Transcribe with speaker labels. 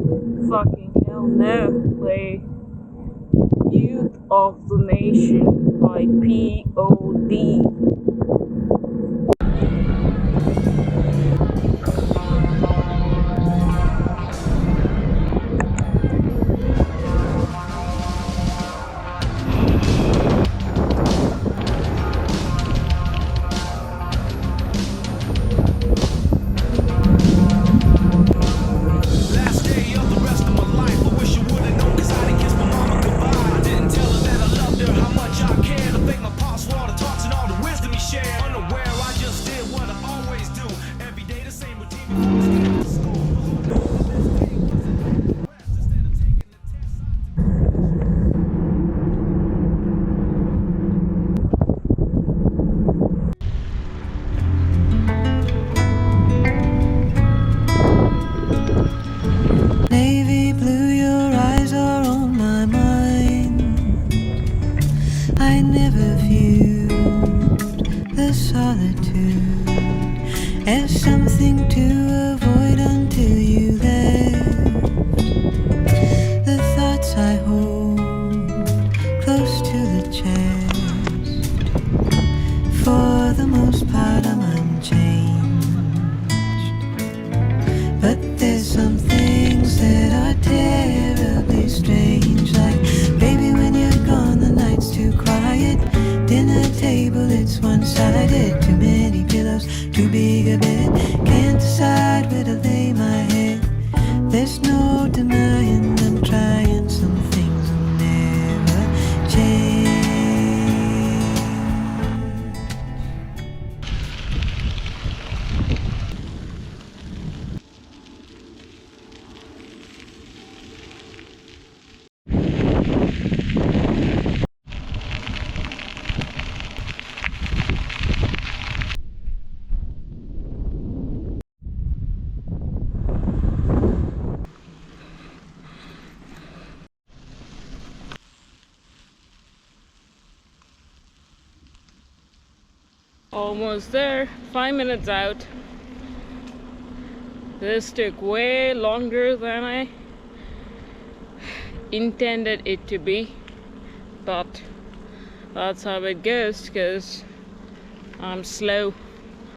Speaker 1: Fucking hell no. Play Youth of the Nation by P.O.D.
Speaker 2: Last day of the rest of my life. I wish you would've known, cause I didn't kiss my mama goodbye. I didn't tell her that I loved her, how much I cared. I thank my pops for all the talks and all the wisdom he shared. Unaware, I just did what I always do. Every day the same routine before I stayed at school. Instead of taking the test, I took
Speaker 3: Navy blue, your eyes are on my mind. I never viewed the solitude as something to avoid until you left. The thoughts I hold close to the chest, for the most part I'm unchanged. But there's some things that are terribly strange, like baby when you're gone the night's too quiet, dinner table it's one-sided, too many pillows, too big a bed, can't decide where to lay my head. There's no denying I'm trying, some things will never change.
Speaker 1: Almost there, 5 minutes out. This took way longer than I intended it to be, but that's how it goes because I'm slow.